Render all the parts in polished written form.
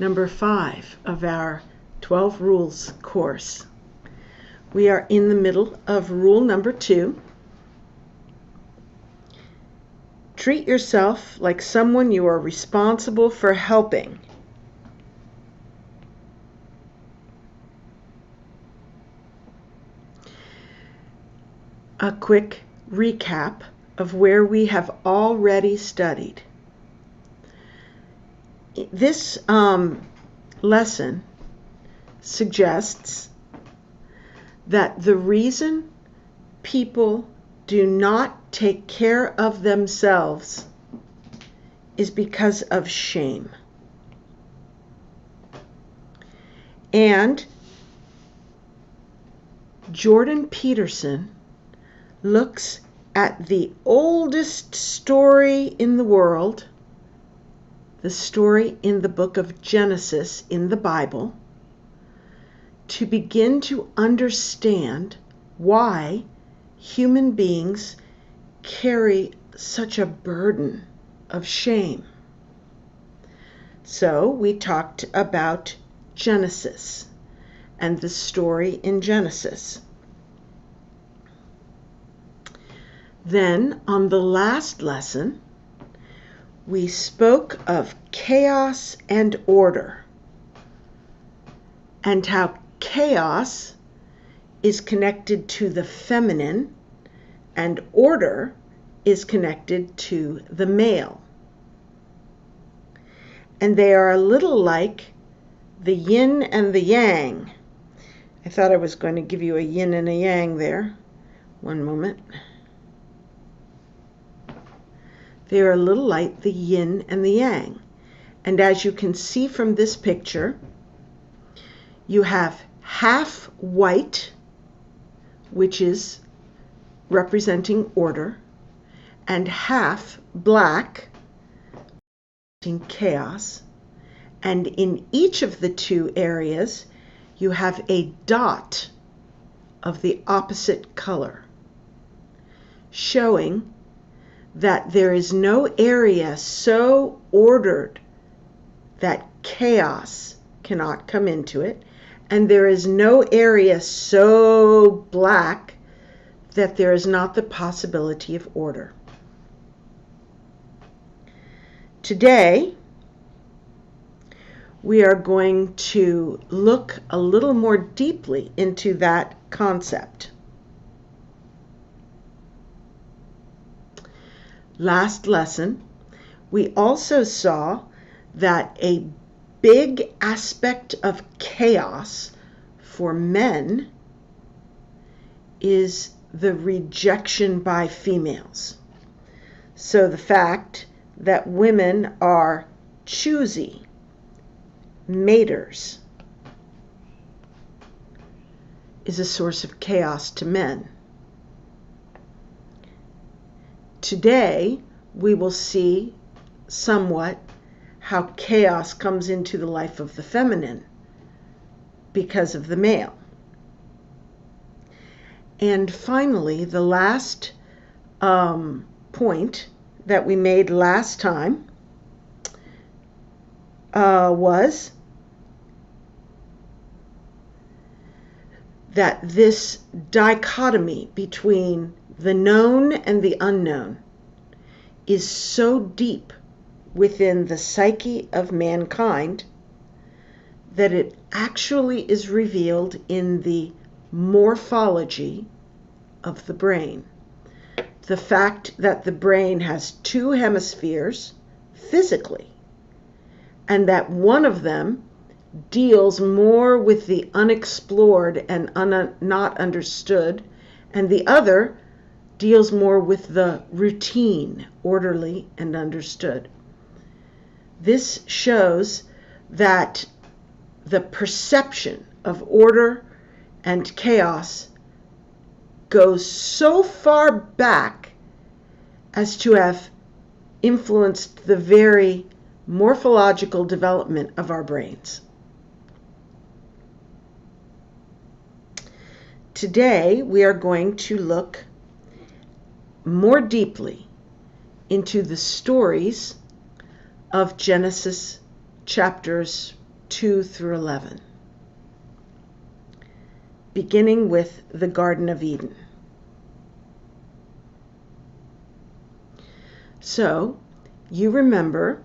number 5 of our 12 Rules course. We are in the middle of rule number 2. Treat yourself like someone you are responsible for helping. A quick recap of where we have already studied. This lesson suggests that the reason people do not take care of themselves is because of shame. And Jordan Peterson looks at the oldest story in the world, the story in the book of Genesis in the Bible, to begin to understand why human beings carry such a burden of shame. So we talked about Genesis and the story in Genesis. Then on the last lesson, we spoke of chaos and order, and how chaos is connected to the feminine and order is connected to the male. And they are a little like the yin and the yang. I thought I was going to give you a yin and a yang there. One moment. They are a little like the yin and the yang. And as you can see from this picture, you have half white, which is representing order, and half black, representing chaos. And in each of the two areas, you have a dot of the opposite color, showing that there is no area so ordered that chaos cannot come into it, and there is no area so black that there is not the possibility of order. Today, we are going to look a little more deeply into that concept. Last lesson, we also saw that a big aspect of chaos for men is the rejection by females. So the fact that women are choosy, maters, is a source of chaos to men. Today, we will see somewhat how chaos comes into the life of the feminine because of the male. And finally, the last point that we made last time was that this dichotomy between the known and the unknown is so deep within the psyche of mankind that it actually is revealed in the morphology of the brain. The fact that the brain has two hemispheres physically, and that one of them deals more with the unexplored and not understood, and the other deals more with the routine, orderly, and understood. This shows that the perception of order and chaos goes so far back as to have influenced the very morphological development of our brains. Today, we are going to look more deeply into the stories of Genesis chapters 2 through 11, beginning with the Garden of Eden. So, you remember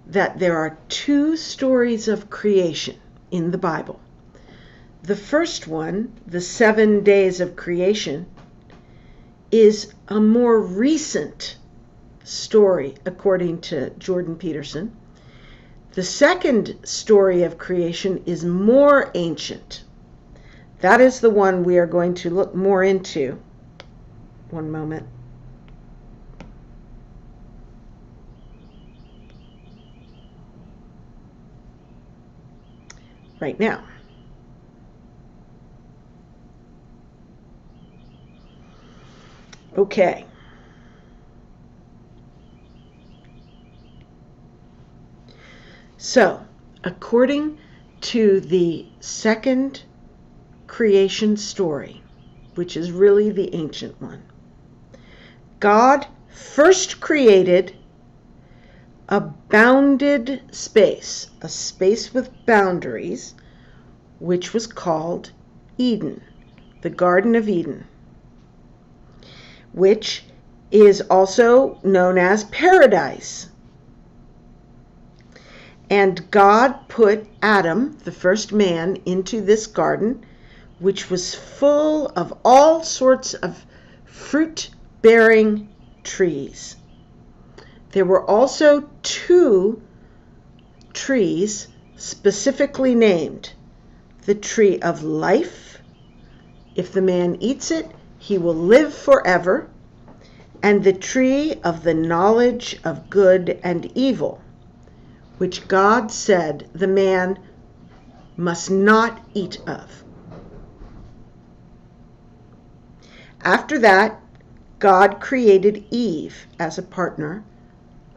that there are 2 stories of creation in the Bible. The first one, the 7 days of creation, is a more recent story according to Jordan Peterson. The second story of creation is more ancient. That is the one we are going to look more into. One moment. Right now. Okay. So, according to the second creation story, which is really the ancient one, God first created a bounded space, a space with boundaries, which was called Eden, the Garden of Eden, which is also known as paradise. And God put Adam, the first man, into this garden, which was full of all sorts of fruit-bearing trees. There were also 2 trees specifically named. The tree of life, if the man eats it, he will live forever, and the tree of the knowledge of good and evil, which God said the man must not eat of. After that, God created Eve as a partner,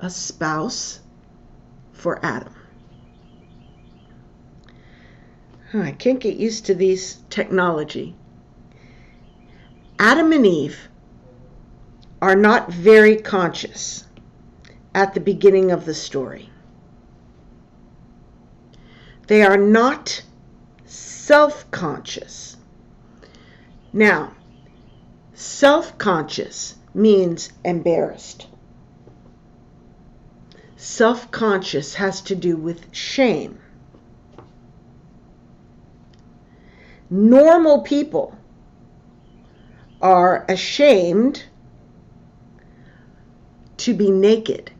a spouse for Adam. I can't get used to these technology. Adam and Eve are not very conscious at the beginning of the story. They are not self-conscious. Now, self-conscious means embarrassed. Self-conscious has to do with shame. Normal people are ashamed to be naked,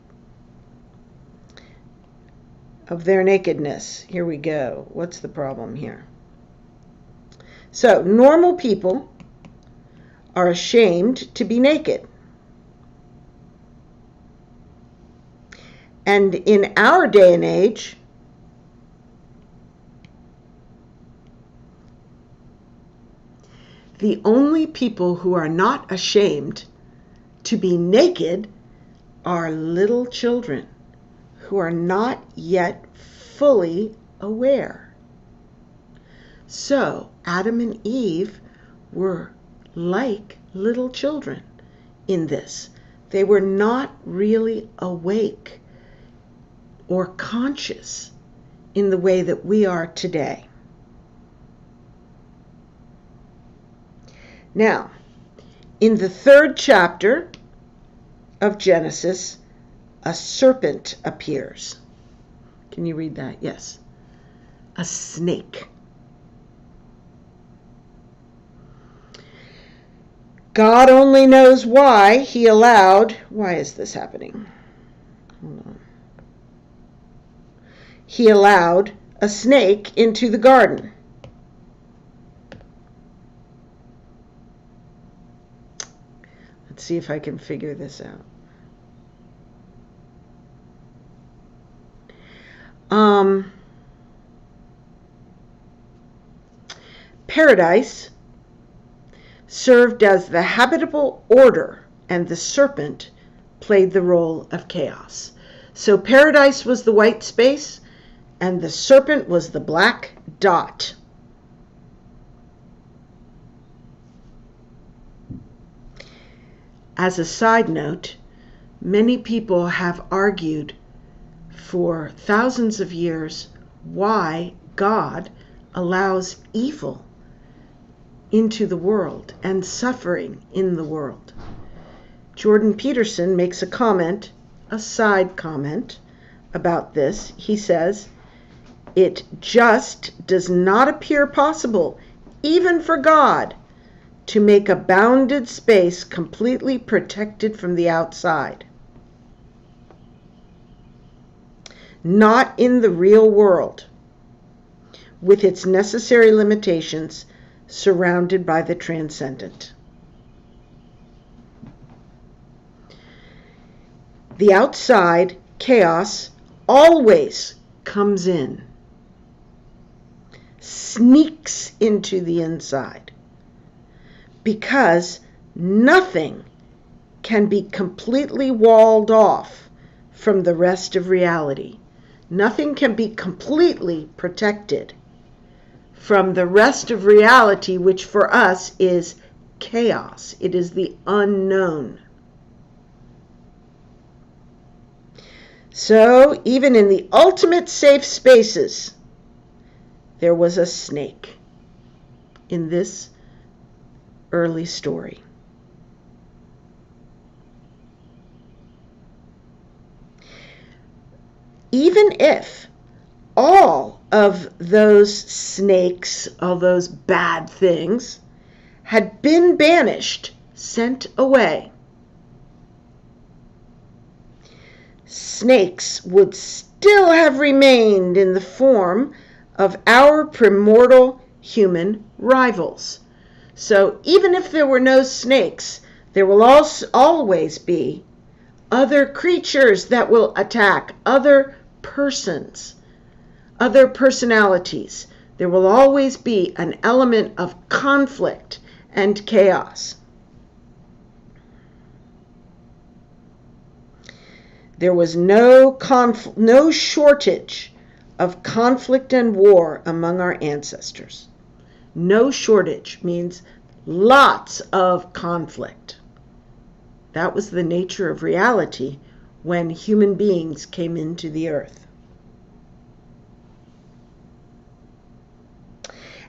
of their nakedness. Here we go. What's the problem here? So, normal people are ashamed to be naked. And in our day and age, the only people who are not ashamed to be naked are little children who are not yet fully aware. So, Adam and Eve were like little children in this. They were not really awake or conscious in the way that we are today. Now, in the 3rd chapter of Genesis, a serpent appears. Can you read that? Yes. A snake. God only knows why he allowed. Why is this happening? Hold on. He allowed a snake into the garden. Let's see if I can figure this out. Paradise served as the habitable order, and the serpent played the role of chaos. So paradise was the white space, and the serpent was the black dot. As a side note, many people have argued for thousands of years why God allows evil into the world and suffering in the world. Jordan Peterson makes a comment, a side comment about this. He says, "It just does not appear possible, even for God, to make a bounded space completely protected from the outside. Not in the real world, with its necessary limitations, surrounded by the transcendent." The outside chaos always comes in, sneaks into the inside, because nothing can be completely walled off from the rest of reality. Nothing can be completely protected from the rest of reality, which for us is chaos. It is the unknown. So, even in the ultimate safe spaces, there was a snake in this early story. Even if all of those snakes, all those bad things, had been banished, sent away, snakes would still have remained in the form of our primordial human rivals. So even if there were no snakes, there will always be other creatures that will attack, other persons, other personalities. There will always be an element of conflict and chaos. There was no shortage of conflict and war among our ancestors. No shortage means lots of conflict. That was the nature of reality when human beings came into the earth.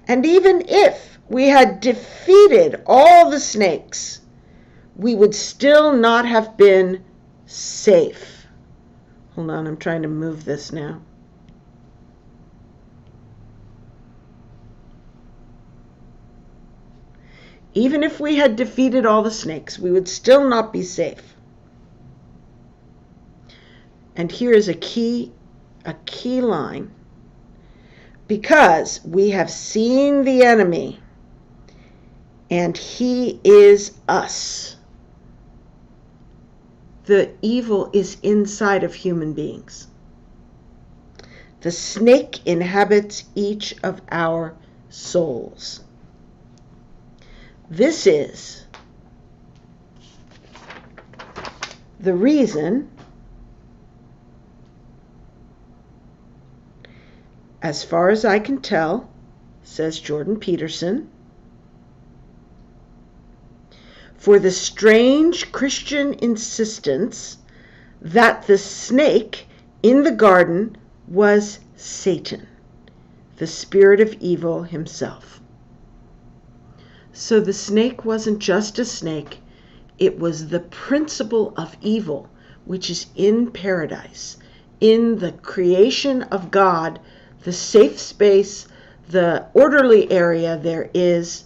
And even if we had defeated all the snakes, we would still not have been safe. Hold on, I'm trying to move this now. Even if we had defeated all the snakes, we would still not be safe. And here is a key line. Because we have seen the enemy, and he is us. The evil is inside of human beings. The snake inhabits each of our souls. This is the reason, as far as I can tell, says Jordan Peterson, for the strange Christian insistence that the snake in the garden was Satan, the spirit of evil himself. So the snake wasn't just a snake, it was the principle of evil, which is in paradise, in the creation of God, the safe space, the orderly area. There is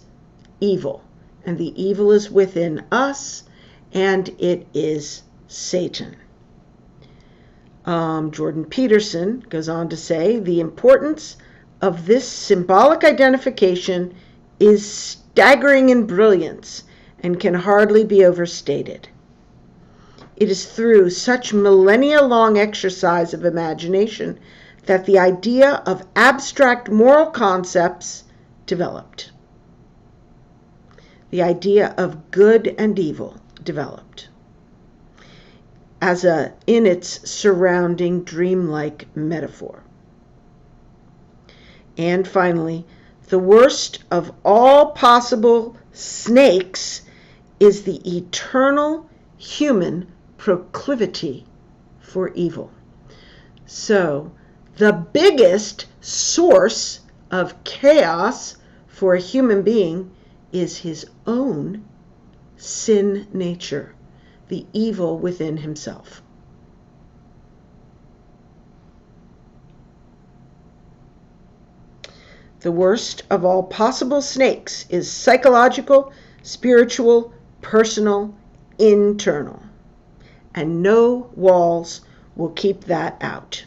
evil. And the evil is within us, and it is Satan. Jordan Peterson goes on to say, the importance of this symbolic identification is staggering in brilliance and can hardly be overstated. It is through such millennia-long exercise of imagination that the idea of abstract moral concepts developed. The idea of good and evil developed in its surrounding dreamlike metaphor. And finally, the worst of all possible snakes is the eternal human proclivity for evil. So The biggest source of chaos for a human being is his own sin nature, the evil within himself. The worst of all possible snakes is psychological, spiritual, personal, internal. And no walls will keep that out.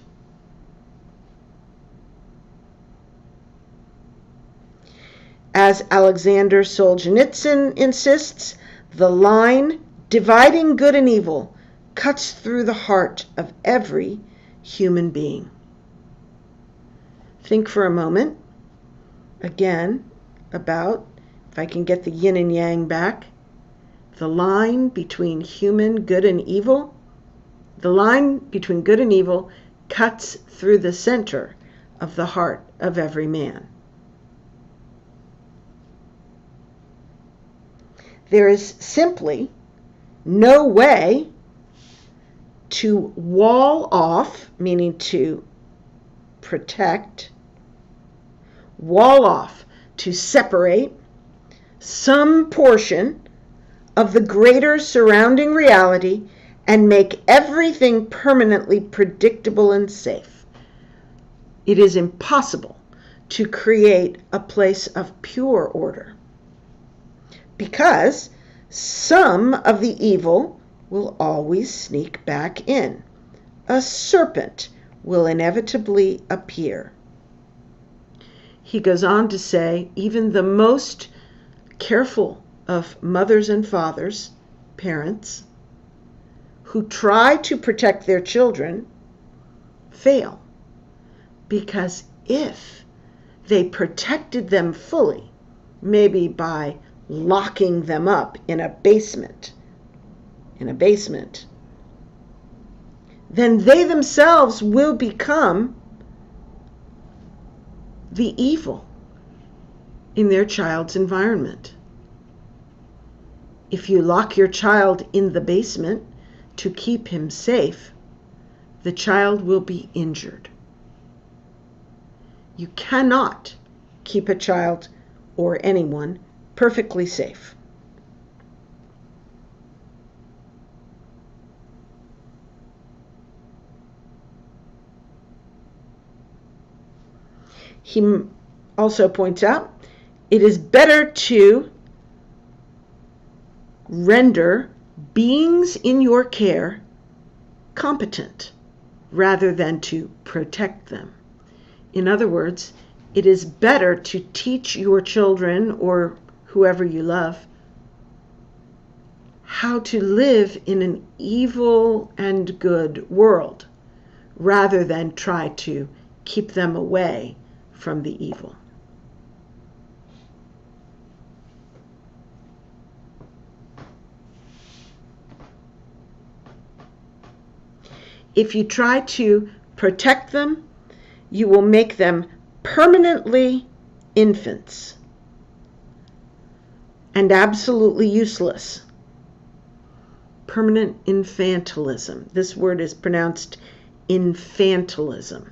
As Alexander Solzhenitsyn insists, the line dividing good and evil cuts through the heart of every human being. Think for a moment, again, about, if I can get the yin and yang back, the line between good and evil cuts through the center of the heart of every man. There is simply no way to wall off, meaning to protect, wall off, to separate some portion of the greater surrounding reality and make everything permanently predictable and safe. It is impossible to create a place of pure order, because some of the evil will always sneak back in. A serpent will inevitably appear. He goes on to say, even the most careful of mothers and fathers, parents, who try to protect their children, fail. Because if they protected them fully, maybe by locking them up in a basement, then they themselves will become the evil in their child's environment. If you lock your child in the basement to keep him safe, the child will be injured. You cannot keep a child or anyone perfectly safe. He also points out it is better to render beings in your care competent rather than to protect them. In other words, it is better to teach your children or whoever you love how to live in an evil and good world rather than try to keep them away from the evil. If you try to protect them, you will make them permanently infants and absolutely useless. Permanent infantilism. This word is pronounced infantilism.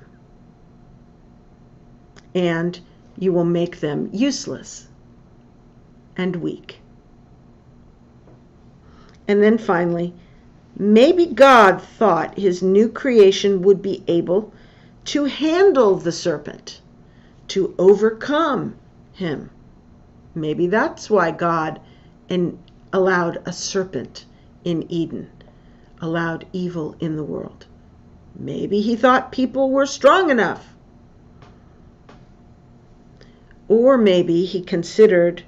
And you will make them useless and weak. And then finally, maybe God thought his new creation would be able to handle the serpent, to overcome him. Maybe that's why God allowed a serpent in Eden, allowed evil in the world. Maybe he thought people were strong enough. Or maybe he considered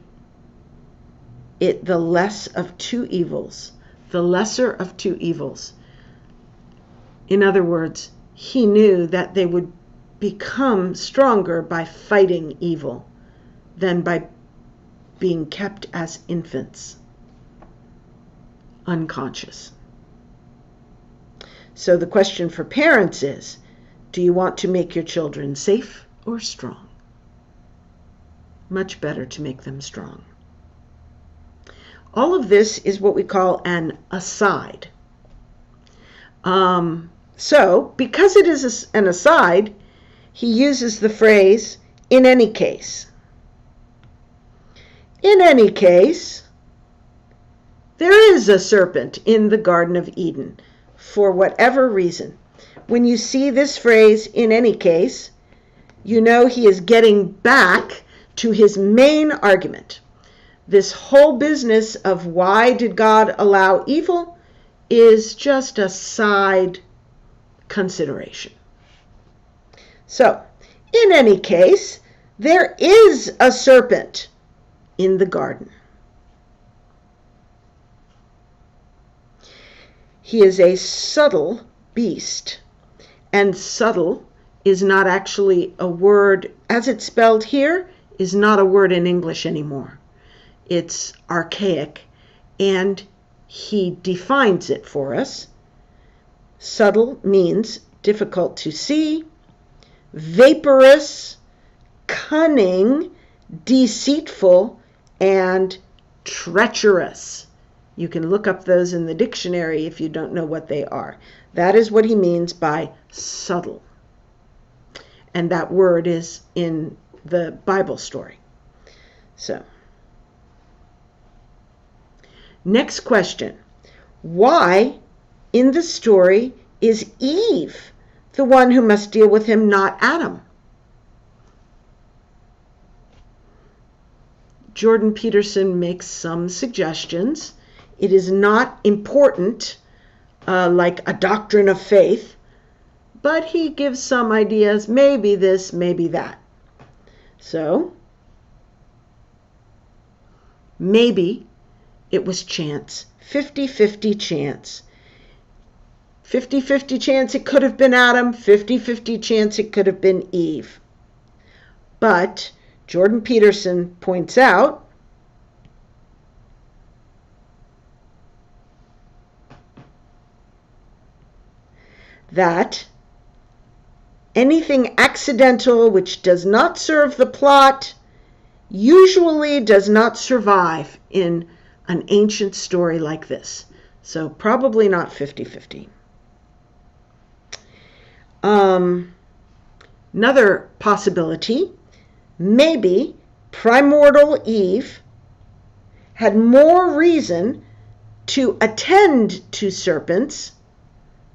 it the less of two evils, the lesser of two evils. In other words, he knew that they would become stronger by fighting evil than by being kept as infants, unconscious. So the question for parents is, do you want to make your children safe or strong? Much better to make them strong. All of this is what we call an aside. So, because it is an aside, he uses the phrase, in any case. In any case, there is a serpent in the Garden of Eden, for whatever reason. When you see this phrase, in any case, you know he is getting back to his main argument. This whole business of why did God allow evil is just a side consideration. So, in any case, there is a serpent in the garden. He is a subtle beast, and subtle is not actually a word, as it's spelled here, is not a word in English anymore. It's archaic, and he defines it for us. Subtle means difficult to see, vaporous, cunning, deceitful, and treacherous. You can look up those in the dictionary if you don't know what they are. That is what he means by subtle. And that word is in the Bible story. So, next question. Why in the story is Eve the one who must deal with him, not Adam? Jordan Peterson makes some suggestions. It is not important, like a doctrine of faith, but he gives some ideas, maybe this, maybe that. So, maybe it was chance, 50-50 chance. 50-50 chance it could have been Adam, 50-50 chance it could have been Eve. But Jordan Peterson points out that anything accidental which does not serve the plot usually does not survive in an ancient story like this. So probably not 50-50. Another possibility, maybe primordial Eve had more reason to attend to serpents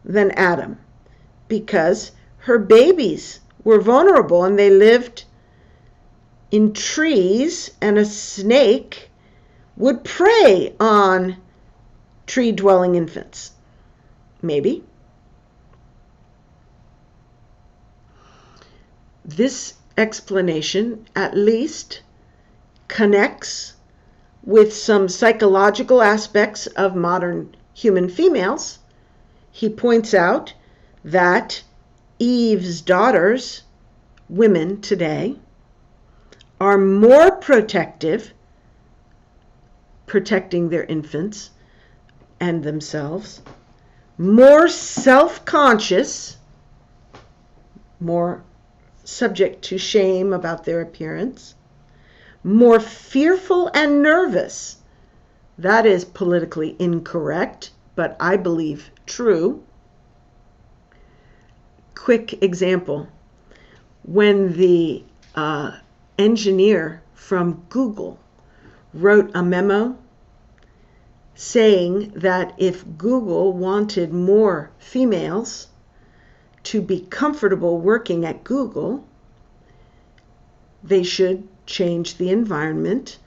than Adam, because her babies were vulnerable and they lived in trees, and a snake would prey on tree-dwelling infants. Maybe. This explanation at least connects with some psychological aspects of modern human females. He points out that Eve's daughters, women today, are more protective, protecting their infants and themselves, more self-conscious, more subject to shame about their appearance, more fearful and nervous. That is politically incorrect, but I believe true. Quick example. When the engineer from Google wrote a memo saying that if Google wanted more females to be comfortable working at Google, they should change the environment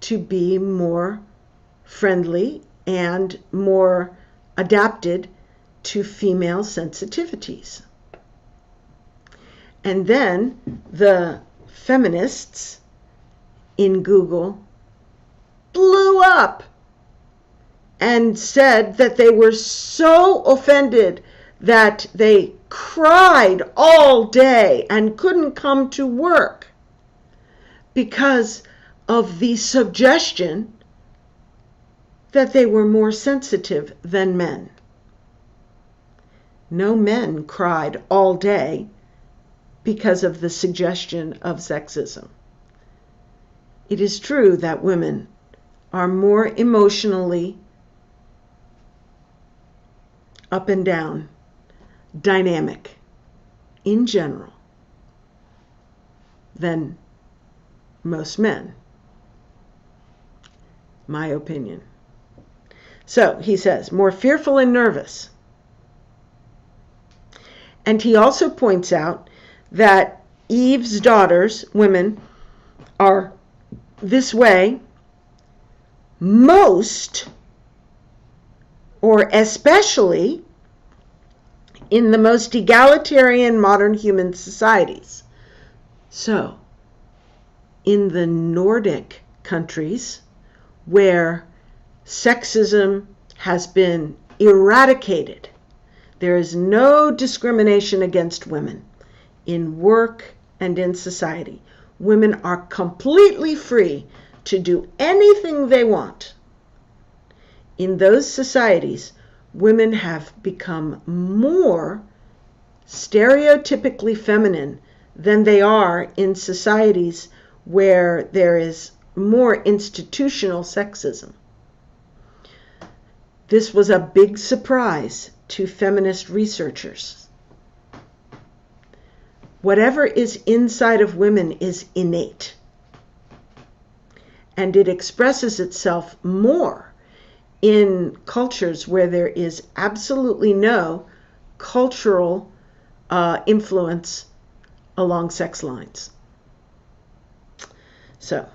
to be more friendly and more adapted to female sensitivities. And then the feminists in Google blew up and said that they were so offended that they cried all day and couldn't come to work because of the suggestion that they were more sensitive than men. No men cried all day because of the suggestion of sexism. It is true that women are more emotionally up and down, dynamic in general. than most men. My opinion. So he says, more fearful and nervous. And he also points out that Eve's daughters, women, are this way most, or especially, in the most egalitarian modern human societies. So, in the Nordic countries, where sexism has been eradicated, there is no discrimination against women in work and in society. Women are completely free to do anything they want. In those societies, women have become more stereotypically feminine than they are in societies where there is more institutional sexism. This was a big surprise to feminist researchers. Whatever is inside of women is innate, and it expresses itself more in cultures where there is absolutely no cultural influence along sex lines. So,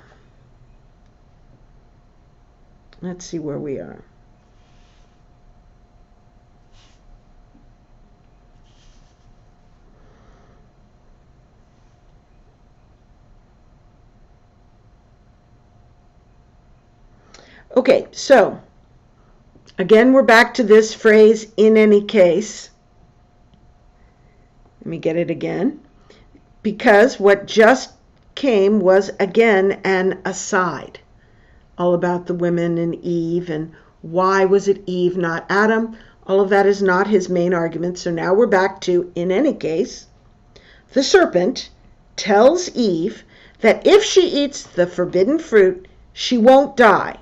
let's see where we are. Okay, so again, we're back to this phrase, in any case. Let me get it again. Because what just came was, again, an aside. All about the women and Eve, and why was it Eve, not Adam? All of that is not his main argument. So now we're back to, in any case, the serpent tells Eve that if she eats the forbidden fruit, she won't die.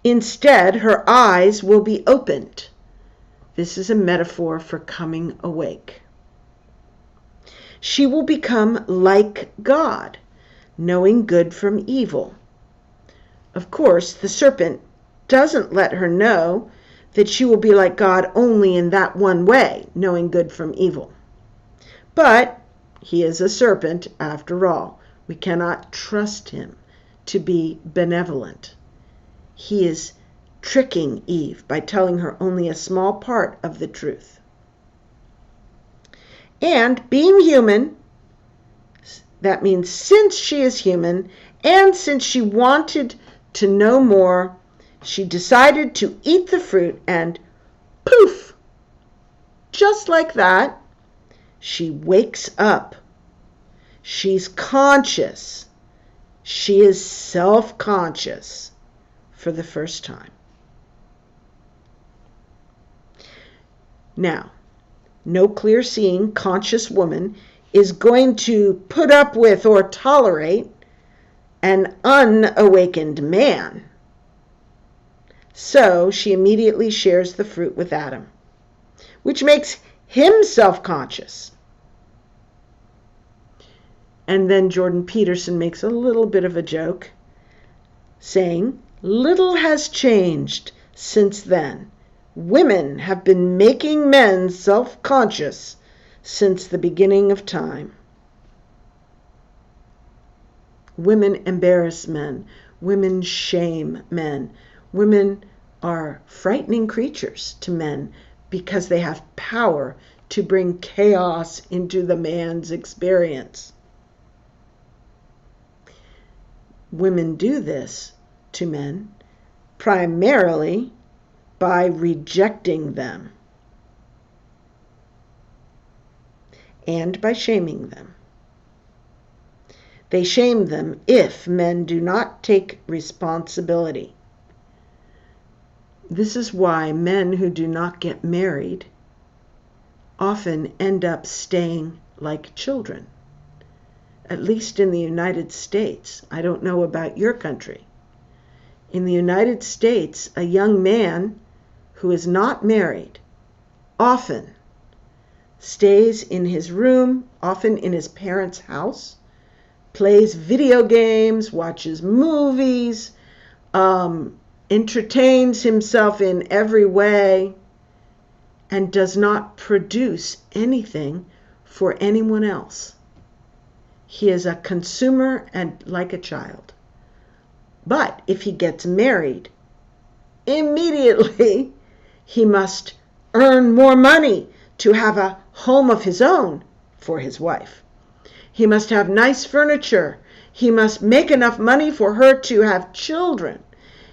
Instead, her eyes will be opened. This is a metaphor for coming awake. She will become like God, knowing good from evil. Of course, the serpent doesn't let her know that she will be like God only in that one way, knowing good from evil. But he is a serpent after all. We cannot trust him to be benevolent. He is tricking Eve by telling her only a small part of the truth. And being human, that means since she is human and since she wanted to know more, she decided to eat the fruit, and poof, just like that, she wakes up. She's conscious. She is self-conscious for the first time. Now, no clear-seeing, conscious woman is going to put up with or tolerate an unawakened man. So she immediately shares the fruit with Adam, which makes him self-conscious. And then Jordan Peterson makes a little bit of a joke, saying, "Little has changed since then. Women have been making men self-conscious since the beginning of time." Women embarrass men. Women shame men. Women are frightening creatures to men because they have power to bring chaos into the man's experience. Women do this to men primarily by rejecting them and by shaming them. They shame them if men do not take responsibility. This is why men who do not get married often end up staying like children. At least in the United States. I don't know about your country. In the United States, a young man who is not married often stays in his room, often in his parents' house, plays video games, watches movies, entertains himself in every way, and does not produce anything for anyone else. He is a consumer and like a child. But if he gets married, immediately he must earn more money to have a home of his own for his wife. He must have nice furniture. He must make enough money for her to have children.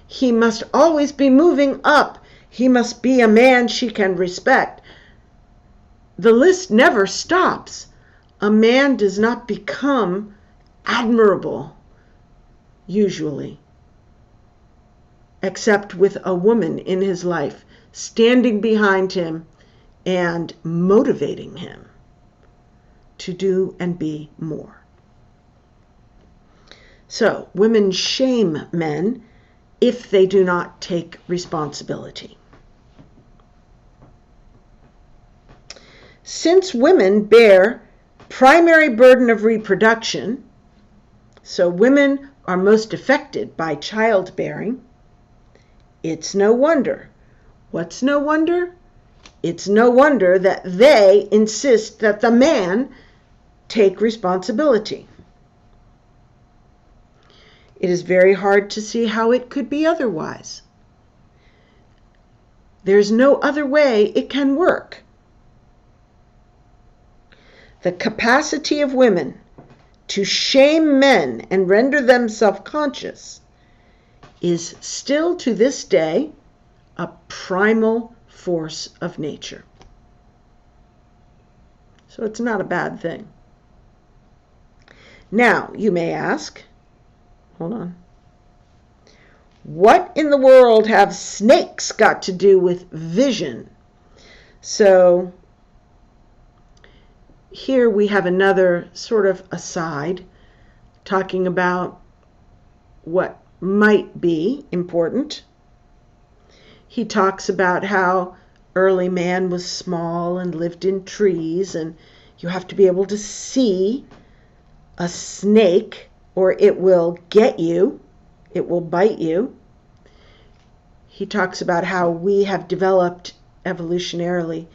He must always be moving up. He must be a man she can respect. The list never stops. A man does not become admirable, usually, except with a woman in his life, standing behind him and motivating him to do and be more. So, women shame men if they do not take responsibility. Since women bear primary burden of reproduction, so women are most affected by childbearing, it's no wonder. What's no wonder? It's no wonder that they insist that the man take responsibility. It is very hard to see how it could be otherwise. There's no other way it can work. The capacity of women to shame men and render them self-conscious is still to this day a primal force of nature. So it's not a bad thing. Now, you may ask, hold on, what in the world have snakes got to do with vision? So here we have another sort of aside talking about what might be important. He talks about how early man was small and lived in trees, and you have to be able to see a snake or it will get you, it will bite you. He talks about how we have developed evolutionarily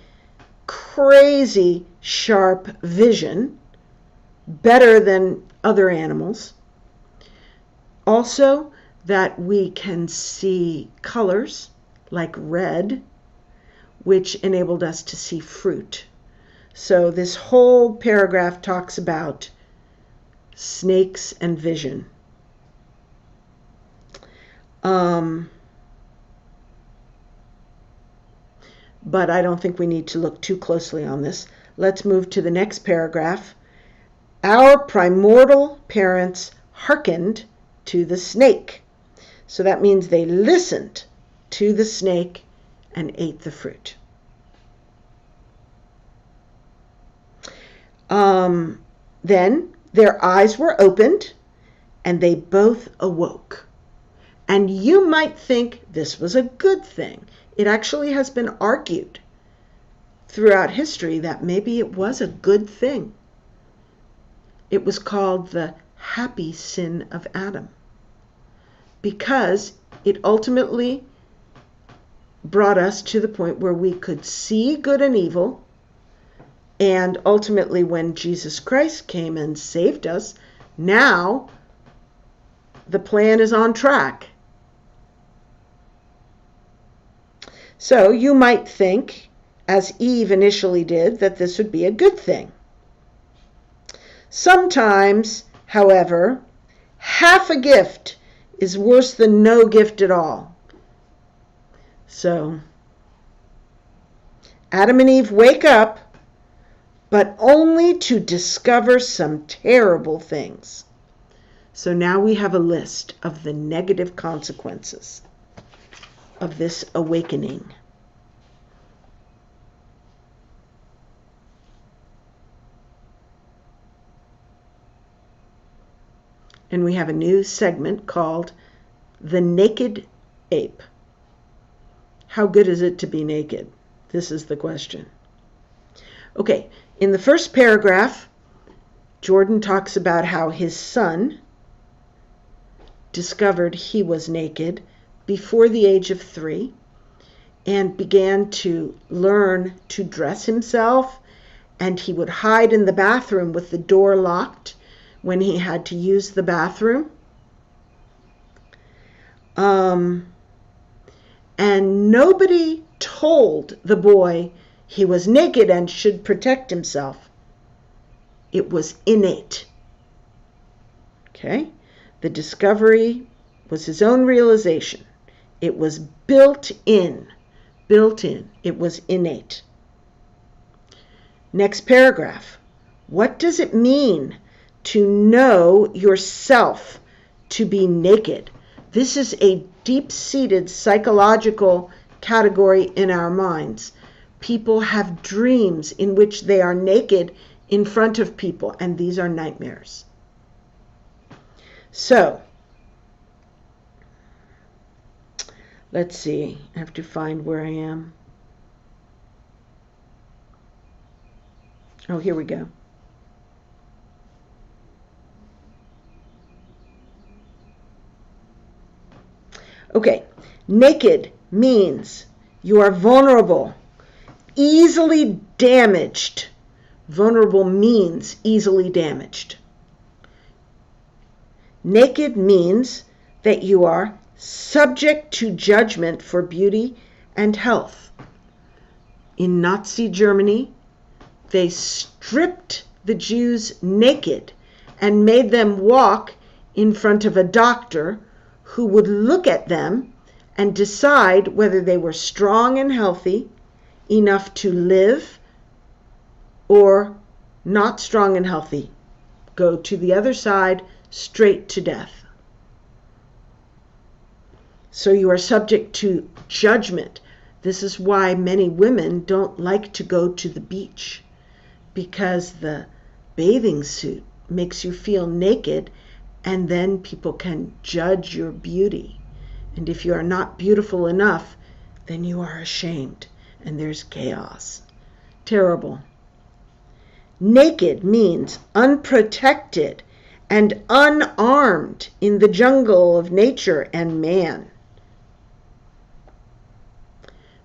crazy sharp vision, better than other animals. Also, that we can see colors like red, which enabled us to see fruit. So this whole paragraph talks about snakes and vision. But I don't think we need to look too closely on this. Let's move to the next paragraph. Our primordial parents hearkened to the snake. So that means they listened to the snake and ate the fruit. Then their eyes were opened and they both awoke. And you might think this was a good thing. It actually has been argued throughout history that maybe it was a good thing. It was called the happy sin of Adam, because it ultimately brought us to the point where we could see good and evil, and ultimately when Jesus Christ came and saved us, now the plan is on track. So you might think, as Eve initially did, that this would be a good thing. Sometimes, however, half a gift is worse than no gift at all. So, Adam and Eve wake up, but only to discover some terrible things. So now we have a list of the negative consequences of this awakening. And we have a new segment called The Naked Ape. How good is it to be naked? This is the question. Okay, in the first paragraph, Jordan talks about how his son discovered he was naked before the age of 3 and began to learn to dress himself, and he would hide in the bathroom with the door locked when he had to use the bathroom. And nobody told the boy he was naked and should protect himself. It was innate. Okay? The discovery was his own realization. It was built in. It was innate. Next paragraph. What does it mean to know yourself to be naked? This is a deep-seated psychological category in our minds. People have dreams in which they are naked in front of people, and these are nightmares. So, let's see. I have to find where I am. Oh, here we go. Okay, naked means you are vulnerable, easily damaged. Vulnerable means easily damaged. Naked means that you are subject to judgment for beauty and health. In Nazi Germany, they stripped the Jews naked and made them walk in front of a doctor who would look at them and decide whether they were strong and healthy enough to live or not strong and healthy, go to the other side, straight to death. So you are subject to judgment. This is why many women don't like to go to the beach, because the bathing suit makes you feel naked, and then people can judge your beauty. And if you are not beautiful enough, then you are ashamed, and there's chaos. Terrible. Naked means unprotected and unarmed in the jungle of nature and man.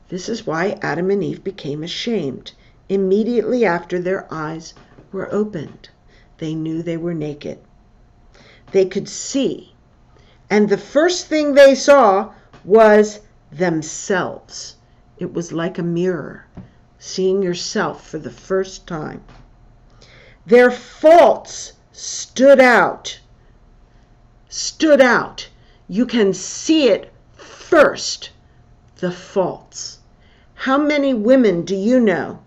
This is why Adam and Eve became ashamed immediately after their eyes were opened. They knew they were naked. They could see, and the first thing they saw was themselves. It was like a mirror, seeing yourself for the first time. Their faults stood out. You can see it first, the faults. How many women do you know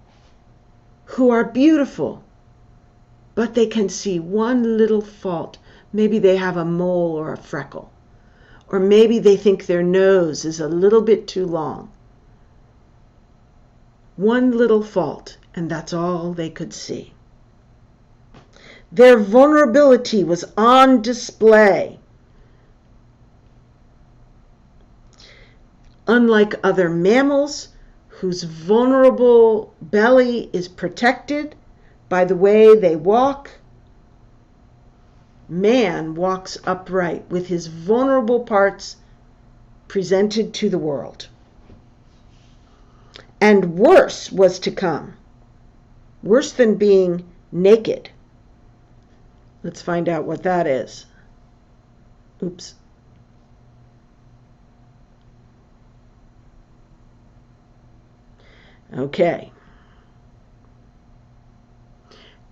who are beautiful, but they can see one little fault? Maybe they have a mole or a freckle, or maybe they think their nose is a little bit too long. One little fault, and that's all they could see. Their vulnerability was on display. Unlike other mammals, whose vulnerable belly is protected by the way they walk, man walks upright with his vulnerable parts presented to the world. And worse was to come. Worse than being naked. Let's find out what that is. Oops. Okay.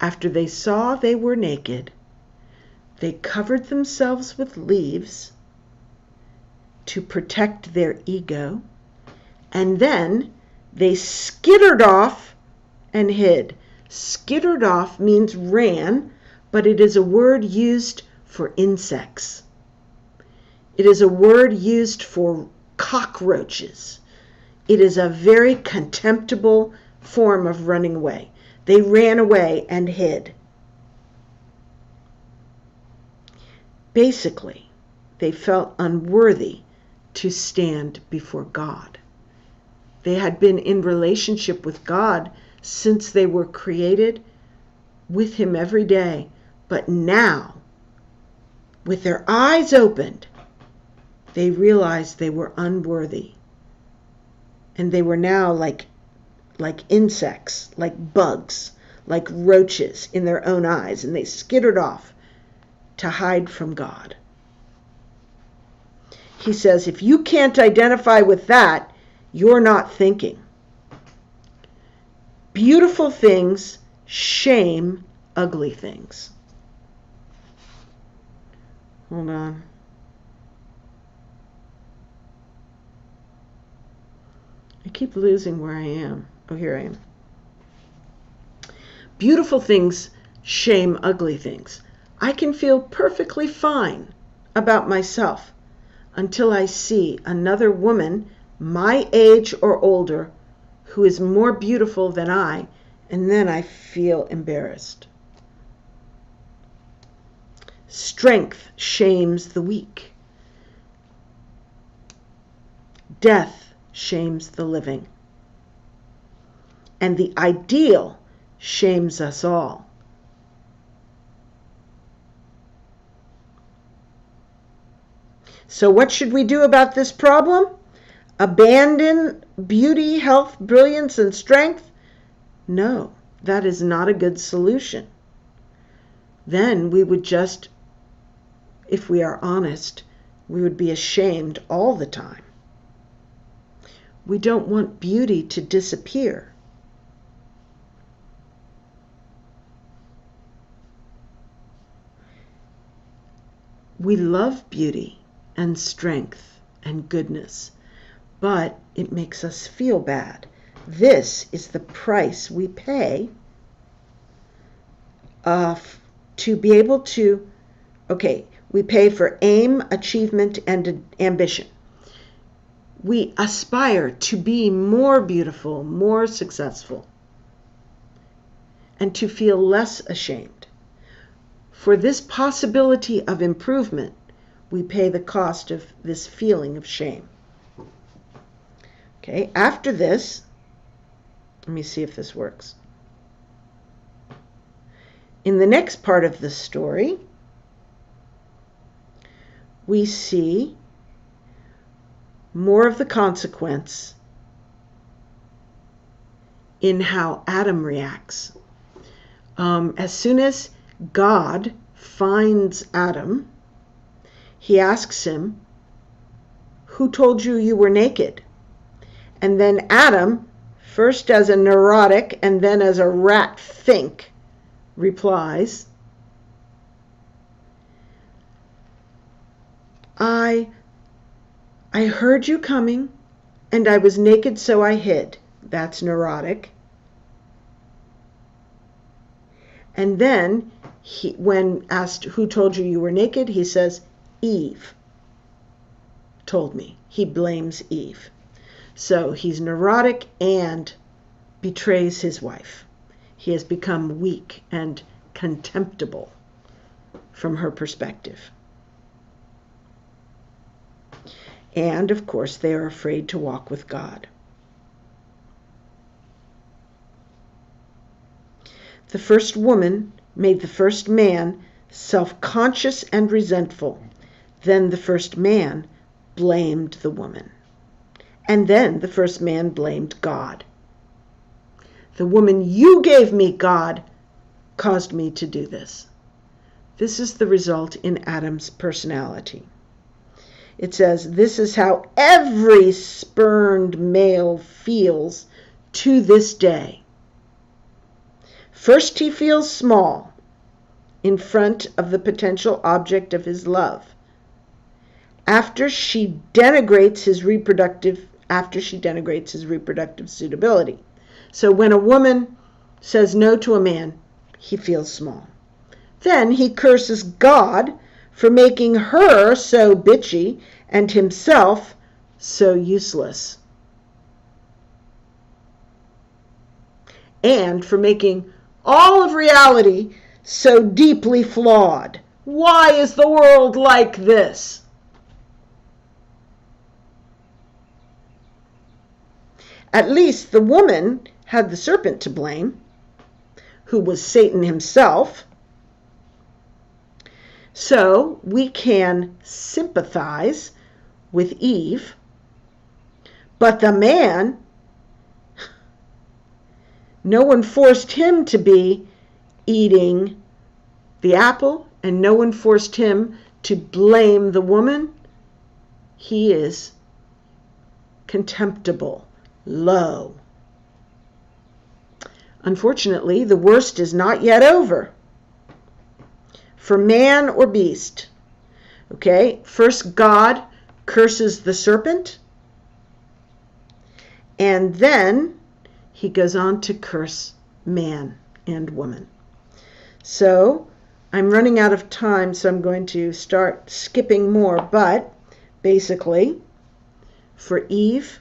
After they saw they were naked, they covered themselves with leaves to protect their ego, and then they skittered off and hid. Skittered off means ran, but it is a word used for insects. It is a word used for cockroaches. It is a very contemptible form of running away. They ran away and hid. Basically, they felt unworthy to stand before God. They had been in relationship with God since they were created with him every day. But now, with their eyes opened, they realized they were unworthy. And they were now like insects, like bugs, like roaches in their own eyes. And they skittered off to hide from God. He says, if you can't identify with that, you're not thinking. Beautiful things shame ugly things. Hold on. I keep losing where I am. Oh, here I am. Beautiful things shame ugly things. I can feel perfectly fine about myself until I see another woman my age or older who is more beautiful than I, and then I feel embarrassed. Strength shames the weak. Death shames the living. And the ideal shames us all. So what should we do about this problem? Abandon beauty, health, brilliance, and strength? No, that is not a good solution. Then we would just, if we are honest, we would be ashamed all the time. We don't want beauty to disappear. We love beauty and strength and goodness, but it makes us feel bad. This is the price we pay to be able to, we pay for aim, achievement, and ambition. We aspire to be more beautiful, more successful, and to feel less ashamed. For this possibility of improvement, we pay the cost of this feeling of shame. Okay, after this, let me see if this works. In the next part of the story, we see more of the consequence in how Adam reacts. As soon as God finds Adam, he asks him, "Who told you you were naked?" And then Adam, first as a neurotic and then as a rat think, replies, I heard you coming, and I was naked, so I hid. That's neurotic. And then, when asked, who told you you were naked, he says, Eve told me. He blames Eve. So he's neurotic and betrays his wife. He has become weak and contemptible from her perspective. And, of course, they are afraid to walk with God. The first woman made the first man self-conscious and resentful. Then the first man blamed the woman. And then the first man blamed God. The woman you gave me, God, caused me to do this. This is the result in Adam's personality. It says, this is how every spurned male feels to this day. First, he feels small in front of the potential object of his love. After she denigrates his reproductive suitability. So when a woman says no to a man, he feels small. Then he curses God for making her so bitchy and himself so useless. And for making all of reality so deeply flawed. Why is the world like this? At least the woman had the serpent to blame, who was Satan himself. So we can sympathize with Eve, but the man, no one forced him to be eating the apple, and no one forced him to blame the woman. He is contemptible, low. Unfortunately, the worst is not yet over for man or beast. Okay, first God curses the serpent, and then he goes on to curse man and woman. So I'm running out of time, so I'm going to start skipping more, but basically for Eve,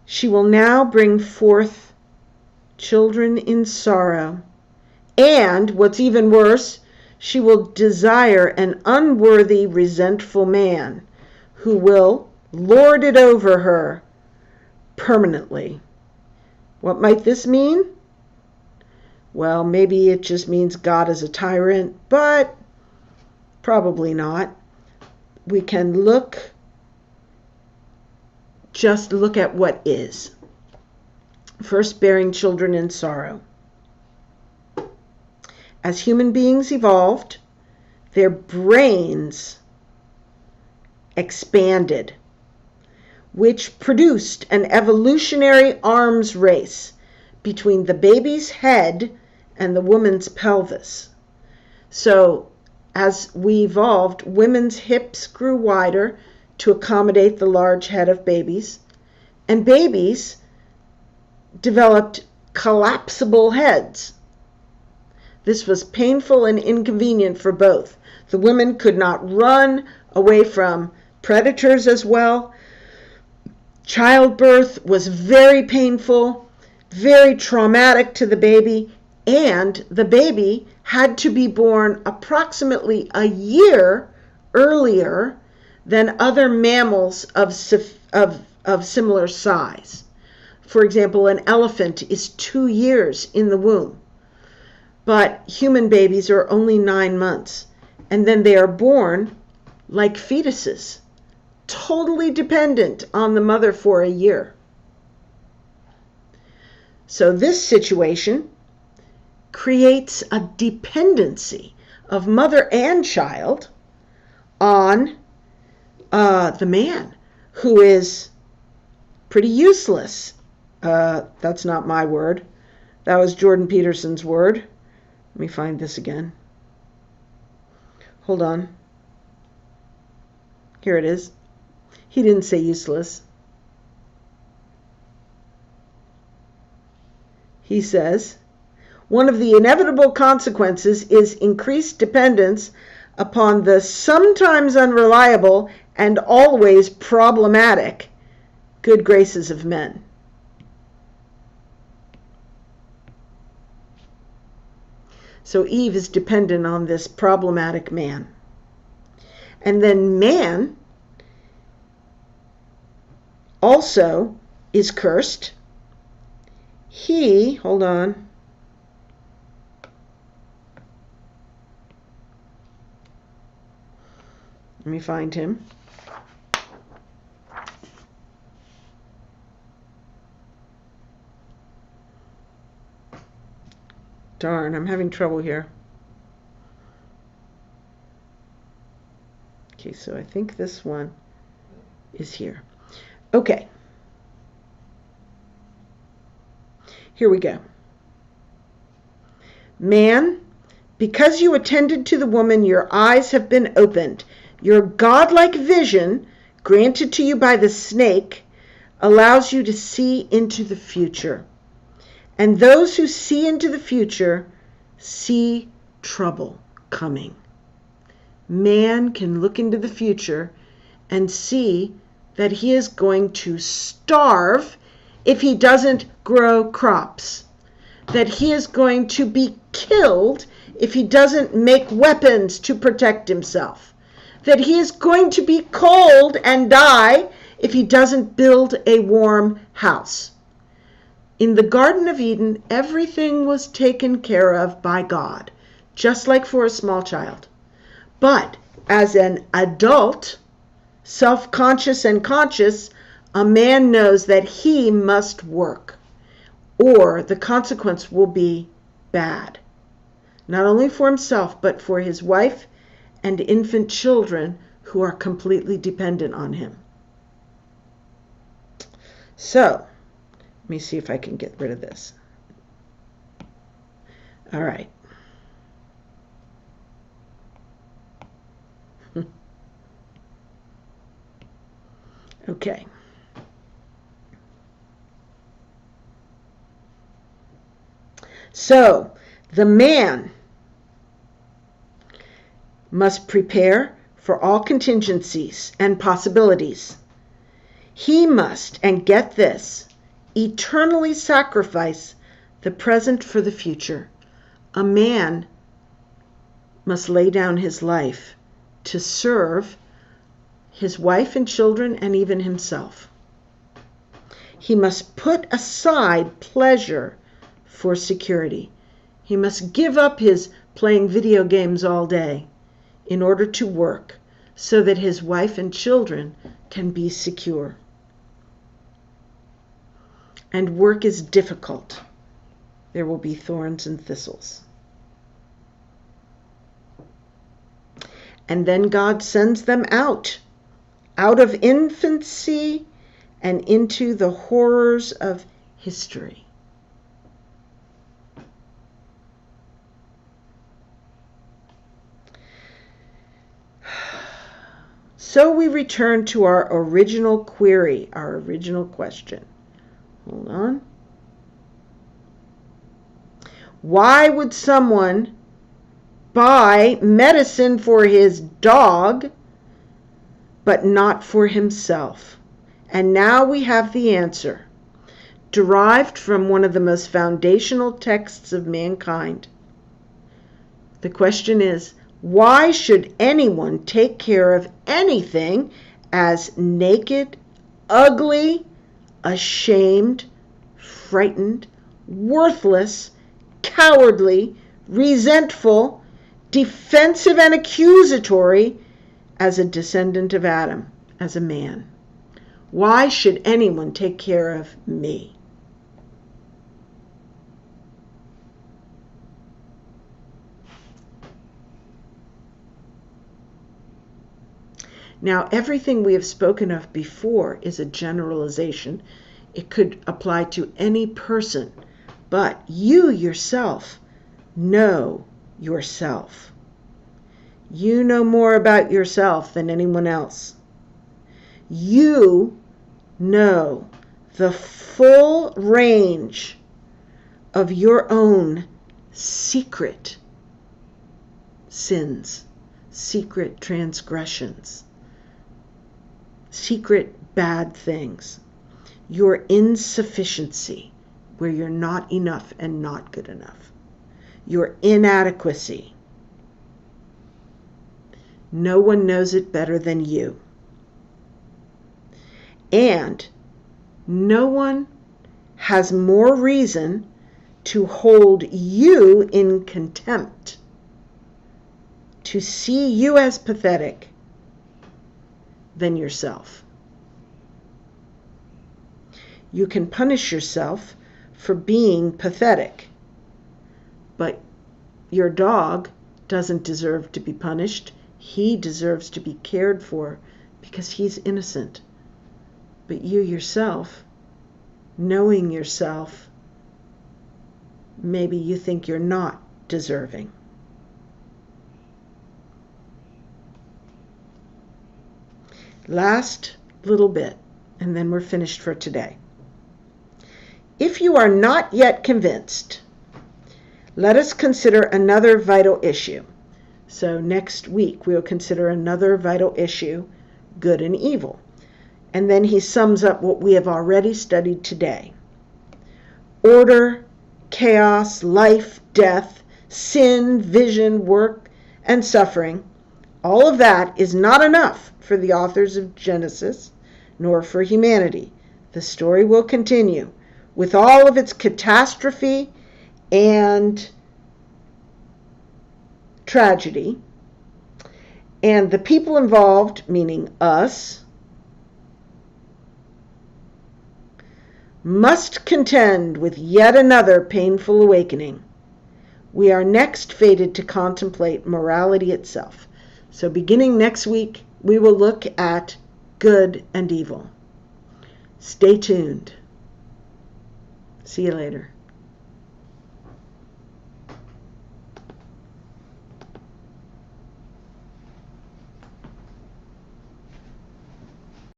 she will now bring forth children in sorrow, and what's even worse, she will desire an unworthy, resentful man who will lord it over her permanently. What might this mean? Well, maybe it just means God is a tyrant, but probably not. We can just look at what is. First, bearing children in sorrow. As human beings evolved, their brains expanded, which produced an evolutionary arms race between the baby's head and the woman's pelvis. So, as we evolved, women's hips grew wider to accommodate the large head of babies, and babies developed collapsible heads. This was painful and inconvenient for both. The women could not run away from predators as well. Childbirth was very painful, very traumatic to the baby, and the baby had to be born approximately a year earlier than other mammals of similar size. For example, an elephant is 2 years in the womb, but human babies are only 9 months, and then they are born like fetuses, totally dependent on the mother for a year. So this situation creates a dependency of mother and child on the man, who is pretty useless. That's not my word. That was Jordan Peterson's word. Let me find this again. Hold on. Here it is. He didn't say useless. He says, one of the inevitable consequences is increased dependence upon the sometimes unreliable and always problematic good graces of men. So Eve is dependent on this problematic man. And then man also is cursed. He, hold on. Let me find him. Darn, I'm having trouble here. Okay, so I think this one is here. Okay. Here we go. Man, because you attended to the woman, your eyes have been opened. Your godlike vision, granted to you by the snake, allows you to see into the future. And those who see into the future see trouble coming. Man can look into the future and see that he is going to starve if he doesn't grow crops, that he is going to be killed if he doesn't make weapons to protect himself, that he is going to be cold and die if he doesn't build a warm house. In the Garden of Eden, everything was taken care of by God, just like for a small child. But as an adult, self-conscious and conscious, a man knows that he must work, or the consequence will be bad, not only for himself, but for his wife and infant children who are completely dependent on him. So, let me see if I can get rid of this. All right. Okay. So, the man must prepare for all contingencies and possibilities. He must, and get this, eternally sacrifice the present for the future. A man must lay down his life to serve his wife and children and even himself. He must put aside pleasure for security. He must give up his playing video games all day in order to work so that his wife and children can be secure. And work is difficult. There will be thorns and thistles. And then God sends them out of infancy and into the horrors of history. So we return to our original query, our original question. Hold on. Why would someone buy medicine for his dog, but not for himself? And now we have the answer, derived from one of the most foundational texts of mankind. The question is, why should anyone take care of anything as naked, ugly, ashamed, frightened, worthless, cowardly, resentful, defensive, and accusatory as a descendant of Adam, as a man? Why should anyone take care of me? Now, everything we have spoken of before is a generalization. It could apply to any person, but you yourself know yourself. You know more about yourself than anyone else. You know the full range of your own secret sins, secret transgressions, secret bad things, your insufficiency, where you're not enough and not good enough, your inadequacy. No one knows it better than you. And no one has more reason to hold you in contempt, to see you as pathetic, than yourself. You can punish yourself for being pathetic, but your dog doesn't deserve to be punished. He deserves to be cared for because he's innocent. But you yourself, knowing yourself, maybe you think you're not deserving. Last little bit, and then we're finished for today. If you are not yet convinced, let us consider another vital issue. So next week we'll consider another vital issue, good and evil. And then he sums up what we have already studied today. Order, chaos, life, death, sin, vision, work, and suffering. All of that is not enough for the authors of Genesis, nor for humanity. The story will continue with all of its catastrophe and tragedy. And the people involved, meaning us, must contend with yet another painful awakening. We are next fated to contemplate morality itself. So beginning next week, we will look at good and evil. Stay tuned. See you later.